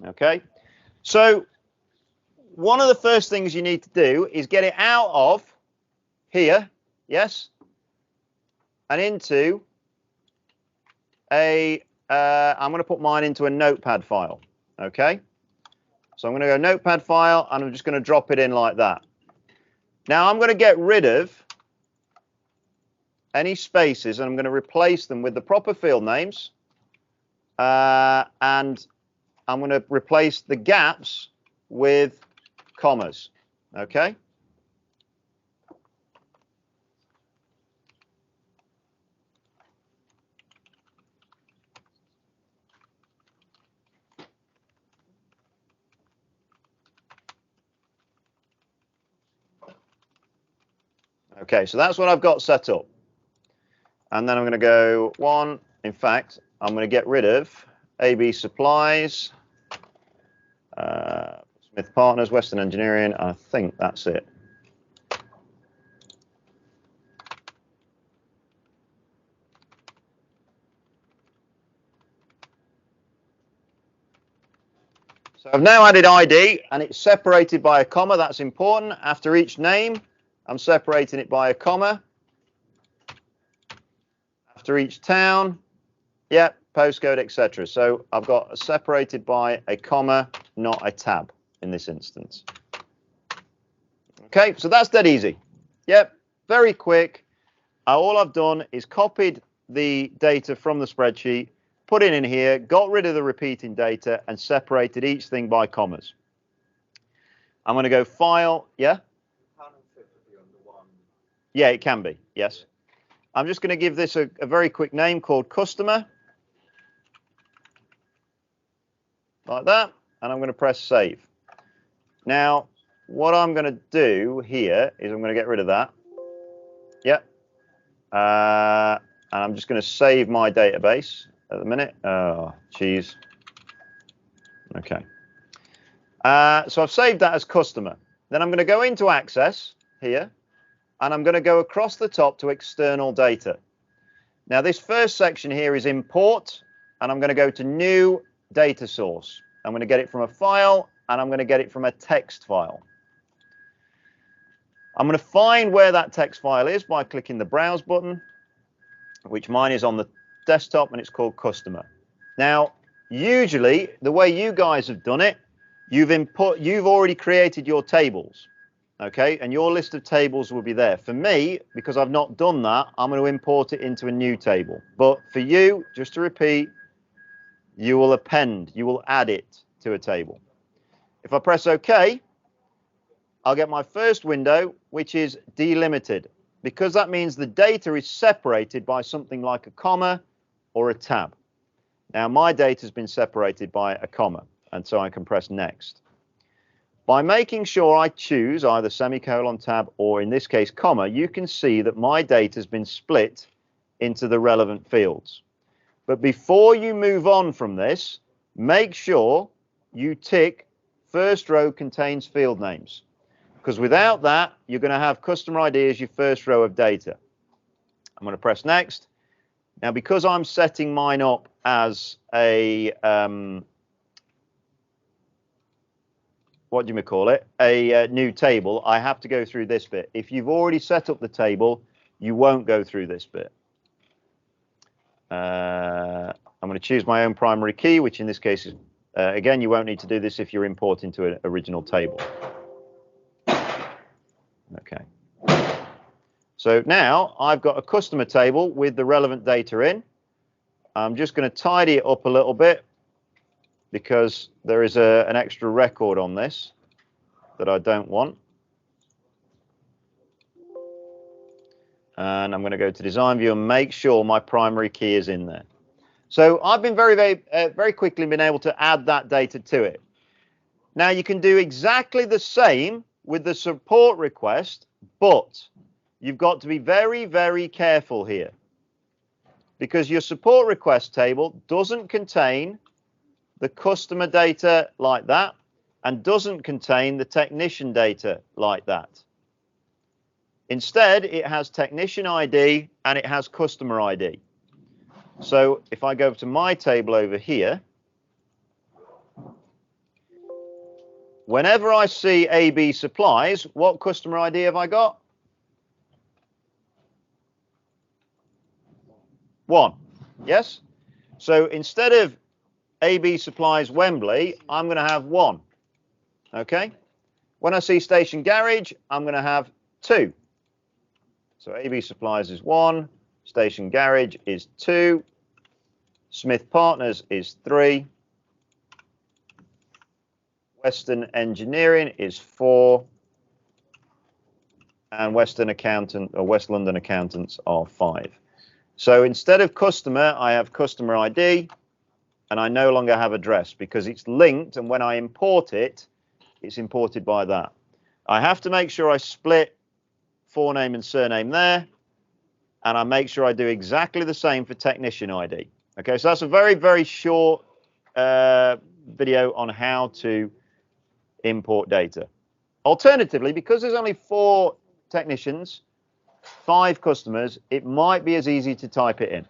Okay, so one of the first things you need to do is get it out of here, yes, and into a, I'm going to put mine into a notepad file, okay? So I'm going to go notepad file, and I'm just going to drop it in like that. Now I'm going to get rid of any spaces, and I'm going to replace them with the proper field names, and I'm going to replace the gaps with commas, okay? Okay, so that's what I've got set up. And then I'm going to go one. In fact, I'm going to get rid of AB Supplies, Smith Partners, Western Engineering. I think that's it. So I've now added ID, and it's separated by a comma. That's important. After each name, I'm separating it by a comma. After each town, yeah, postcode, etc. So I've got separated by a comma, not a tab in this instance. Okay, so that's dead easy. Yep, very quick. All I've done is copied the data from the spreadsheet, put it in here, got rid of the repeating data, and separated each thing by commas. I'm going to go File, yeah? Yeah, it can be, yes. I'm just going to give this a very quick name called Customer, like that, and I'm going to press Save. Now, what I'm going to do here is I'm going to get rid of that. Yep. And I'm just going to save my database at the minute. Oh, geez. Okay. So I've saved that as Customer. Then I'm going to go into Access here, and I'm going to go across the top to External Data. Now, this first section here is Import, and I'm going to go to New Data Source. I'm going to get it from a file, and I'm going to get it from a text file. I'm going to find where that text file is by clicking the Browse button, which mine is on the desktop, and it's called Customer. Now, usually, the way you guys have done it, you've already created your tables, okay? And your list of tables will be there. For me, because I've not done that, I'm going to import it into a new table. But for you, just to repeat, you will add it to a table. If I press OK, I'll get my first window, which is delimited, because that means the data is separated by something like a comma or a tab. Now, my data has been separated by a comma, and so I can press Next. By making sure I choose either semicolon, tab, or in this case, comma, you can see that my data has been split into the relevant fields. But before you move on from this, make sure you tick first row contains field names, because without that, you're going to have customer ID as your first row of data. I'm going to press Next. Now, because I'm setting mine up as a, what do you call it, a new table, I have to go through this bit. If you've already set up the table, you won't go through this bit. I'm going to choose my own primary key, which in this case is, again, you won't need to do this if you're importing to an original table. Okay. So now I've got a customer table with the relevant data in. I'm just going to tidy it up a little bit because there is an extra record on this that I don't want. And I'm going to go to Design View and make sure my primary key is in there. So I've been very quickly been able to add that data to it. Now you can do exactly the same with the support request, but you've got to be very, very careful here, because your support request table doesn't contain the customer data like that and doesn't contain the technician data like that. Instead, it has technician ID and it has customer ID. So if I go to my table over here, whenever I see AB Supplies, what customer ID have I got? 1. Yes? So instead of AB Supplies Wembley, I'm going to have 1. Okay? When I see Station Garage, I'm going to have 2. So AB Supplies is 1, Station Garage is 2, Smith Partners is 3, Western Engineering is 4, and Western Accountant or West London Accountants are 5. So instead of customer, I have customer ID, and I no longer have address because it's linked, and when I import it, it's imported by that. I have to make sure I split forename and surname there, and I make sure I do exactly the same for technician ID. Okay, so that's a very, very short video on how to import data. Alternatively, because there's only 4 technicians, 5 customers, it might be as easy to type it in.